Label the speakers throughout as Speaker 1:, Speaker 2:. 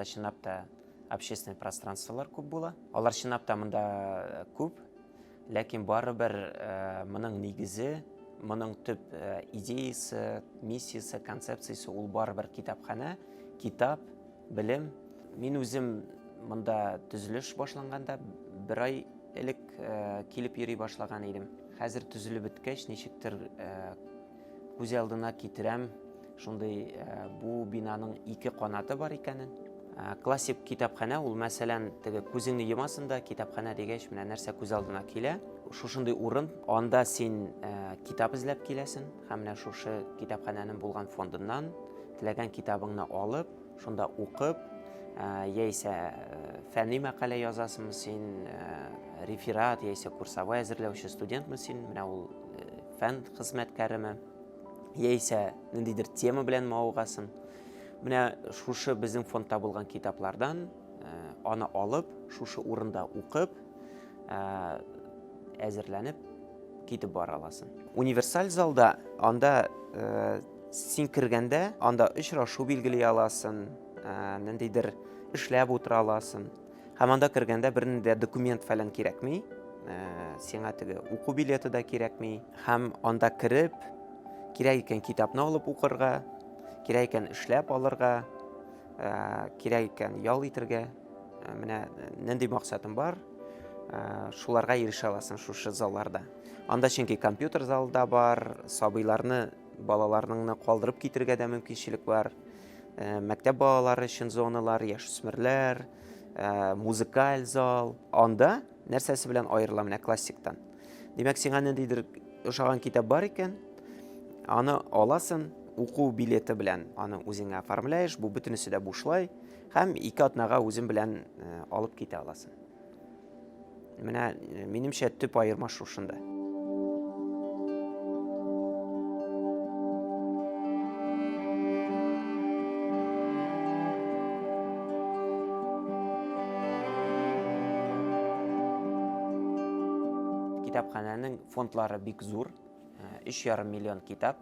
Speaker 1: мында чынлап та общественный пространстволар көп була. Алар чынлап та мында көп, ләкин барыбер моның нигезе, моның төп идеясы, миссиясы, концепциясы ул барыбер китапхана, китап, белем. Мин үзем мында төзелеш башланганда бер ай элек килеп йөри башлаган идем. Хәзер төзелеп беткәч, ничектер күз алдына китерәм, шундый бу бинаның 2 канаты бар икәнен. Классик китапхана ул мәсәлән теге күзеңне йомасың да китапхана дигәч менә нәрсә күз алдына килә. Шушындый урын, анда син китап эзләп киләсең һәм менә шушы китапхананың булган фондыннан теләгән китабыңны алып, шунда укып, яисә фәнни мәкалә язасың син, реферат яисә курсовой әзерләүче студентмы син, менә ул фән хезмәткәреме, яисә ниндидер тема белән мавыгасың. Менә шушы безнең фондта булган китаплардан аны алып, шушы урында укып, әзерләнеп китеп бара аласың. Универсаль залда анда син кергәндә, анда очрашу билгели аласың, ниндидер эшләп утыра аласың. Һәм анда кергәндә бернинди документ фәлән кирәкми, сиңа теге уку билеты да кирәкми. Һәм анда киреп, кирәк икән китапны алып укырга, кирәк икән эшләп алырга, кирәк икән ял итәргә. Менә нинди максатың бар, шуларга ирешә аласың шушы залларда. Анда чөнки компьютер залы да бар, сабыйларны, балаларны калдырып китергә дә мөмкинчелек бар. Мәктәп балалары өчен зоналар, яшүсмерләр, музыкаль зал. Анда нәрсәсе белән аерыла менә классиктан. Димәк, сиңа ниндидер ошаган китап бар икән, аны аласың, уку билеты белән аны үзеңә оформляешь, бу бөтенесе дә бушлай, һәм 2 атнага үзең белән алып китә аласың. Менә минемчә төп аерма шушында. Китапхананың фондлары бик зур, 3,5 миллион китап,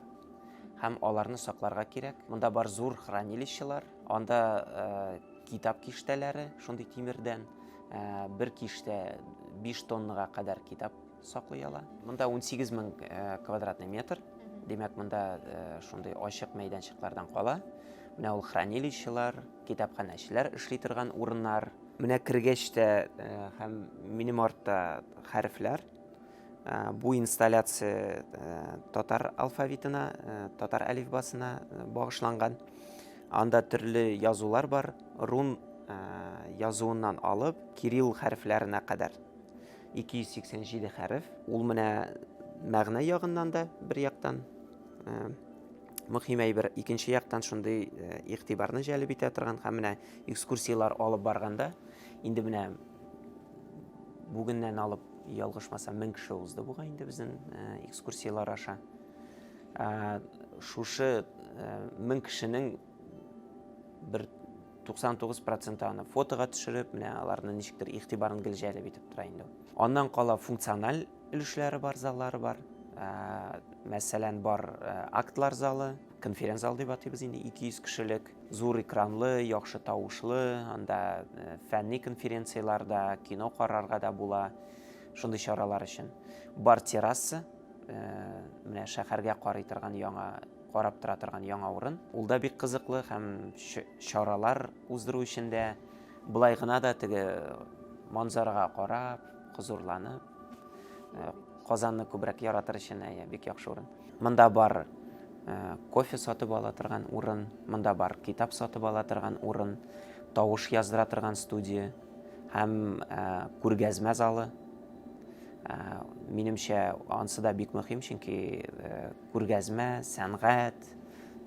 Speaker 1: һәм аларны сакларга кирәк. Монда бар зур хранилищелар, анда китап киштәләре, шундый тимердән, бер киштә 5 тоннага кадәр китап саклый ала. Монда 18 мең квадратный метр, демәк монда шундый ачык мәйданчыклардан кала. Менә ул хранилищелар, китапханәчеләр эшли торган урыннар. Менә кергәч тә һәм минем артта хәрефләр. Бу инсталляция татар алфавитына, татар әлифбасына багышланган. Анда төрле язулар бар, рун язуыннан алып, кирилл хәрефләренә кадәр 287 хәреф. Ул менә мәгънә ягыннан да бер яктан мөһим әйбер, икенче яктан шундый игътибарны җәлеп итә торган һәм менә экскурсиялар алып барганда, инде менә бүгеннән алып ялгышмасам 1000 кеше узды буга инде безнең экскурсиялар аша. Шушы 1000 кешенең бер 99% аны фотога төшереп, менә аларны ничектер игътибарын гел җәлеп итеп тора инде. Аннан кала функциональ өлешләре бар, заллары бар. Мәсәлән, бар актлар залы, конференц зал дип атыйбыз инде 200 кешелек, зур экранлы, яхшы тавышлы, анда фәнни конференцияларда, кино карарга да була. Шундый чаралар өчен. Бар террасы, менә шәһәргә карый торган яңа, карап тора торган яңа урын. Ул да бик кызыклы һәм чаралар уздыру өчен дә булай гына да теге манзарага карап, хузурланып, Казанны күбрәк яратыр өчен бик яхшы урын. Монда бар кофе сатып ала торган урын, монда бар китап сатып ала торган урын, тавыш яздыра торган студия һәм күргәзмә залы. Минемчә, ансы да бик мөһим, чөнки күргәзмә, сәнгать,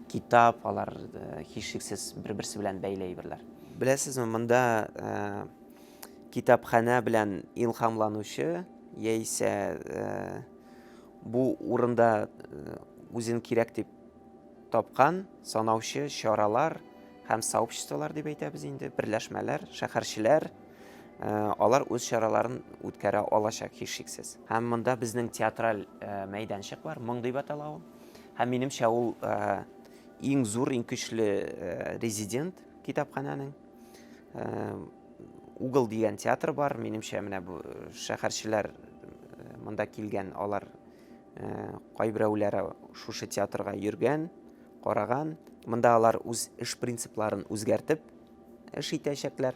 Speaker 1: китап, алар һичшиксез бер-берсе белән бәйле әйберләр. Беләсезме, монда китапхана белән илһамланучы, яисә бу урында үзен кирәк дип тапкан санаучы чаралар һәм сообществолар дип әйтәбез инде, берләшмәләр, шәһәрчеләр, алар үз чараларын үткәрә алачак һичшиксез. Һәм монда безнең театраль мәйданчык бар, 1000 дип атала ул. Һәм минемчә, ул иң зур, иң көчле резидент китапхананың. Угол деген театр бар, менімше менә бу шәһәрчеләр монда килгән, алар кайберәүләре шушы театрга йөргән, караган. Монда алар үз эш принципларын үзгәртеп эш итәчәкләр.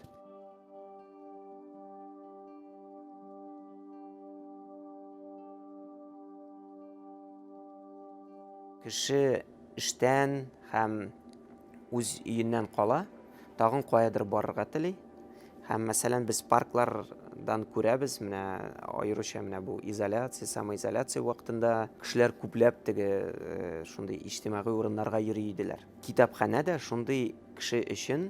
Speaker 1: Кеше эштән һәм үз өеннән кала, тагын каядыр барырга тели. Һәм мәсәлән, без парклардан күрәбез, менә аеруча менә бу изоляция, самоизоляция вакытында кешеләр күпләп теге шундый иҗтимагый урыннарга йөри иделәр. Китапханә дә шундый кеше өчен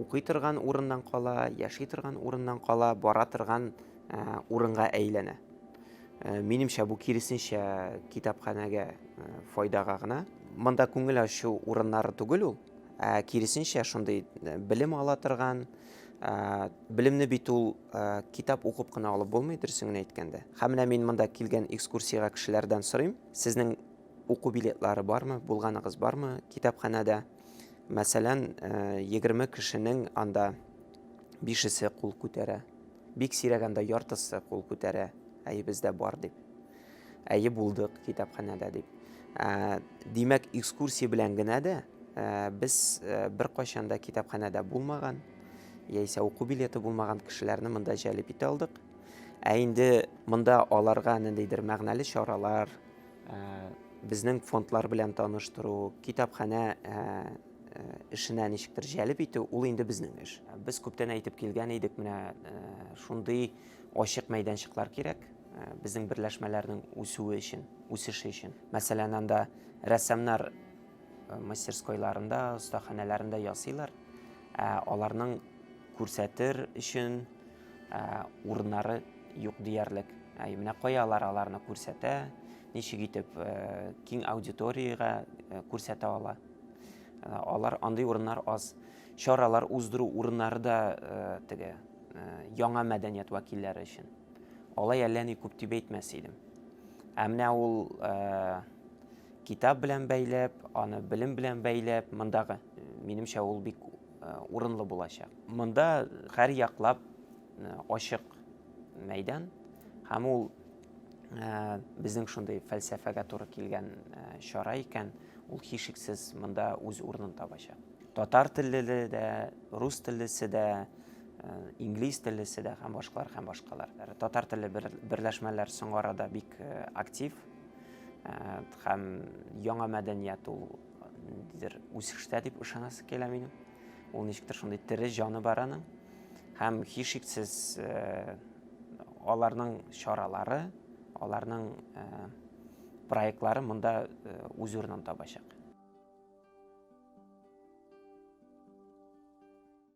Speaker 1: укый торган урыннан кала, яши торган урыннан кала, бара торган урынга әйләнә. Минемчә, бу киресенчә китапханәгә файдага гына. Монда күңел ачу урыннары түгел ул, киресенчә шундый белем ала торган, белемне бит ул китап укып кына алып булмый, дөресен әйткәндә. Һәм менә мин монда килгән экскурсиягә кешеләрдән сорыйм, сезнең уку билетлары бармы, булганыгыз бармы китапханәдә? Мәсәлән, 20 кешенең анда 5-се кул күтәрә. Бик сирәгәндә яртысы кул күтәрә. Әйе, бездә бар дип. Әйе, булдык китапханәдә дип. Димәк, экскурсия белән генә дә без беркайчан да китапханәдә булмаган, яисә уку билеты булмаган кешеләрне монда җәлеп итә алдык. Инде монда аларга ниндидер мәгънәле чаралар, безнең фондлар белән таныштыру, китапханә эшенә ничектер җәлеп итү, ул инде безнең эш. Без күптән әйтеп килгән идек, менә шундый ачык мәйданчыклар кирәк безнең берләшмәләрнең үсүе өчен, үсеше өчен. Мәсәлән, анда рәссамнар мастерскойларында, остаханәләрендә ясыйлар. Аларның күрсәтер өчен урыннары юк диярлек. Менә кая аларны күрсәтә, ничек итеп киң аудиторияга күрсәтә ала. Алар андый урыннар аз. Чаралар уздыру урыннары да теге яңа мәдәният вәкилләре өчен. Алай әллә ни күп дип әйтмәс идем. Менә ул китап белән бәйләп, аны белем белән бәйләп, мондагы, минемчә, ул бик урынлы булачак. Монда һәр яклап ачык мәйдан, һәм ул безнең шундый фәлсәфәгә туры килгән чара икән, ул һичшиксез монда үз урынын табачак. Татар теллеле дә, рус теллесе дә, инглиз теллесе дә һәм башкалар. Татар телле берләшмәләр соң арада бик актив, һәм яңа мәдәният ул үсештә дип ышанасы килә минем. Ул ничектер шундый тере җаны бар аның. Һәм һичшиксез аларның чаралары, аларның проектлары монда үз урынын табачак.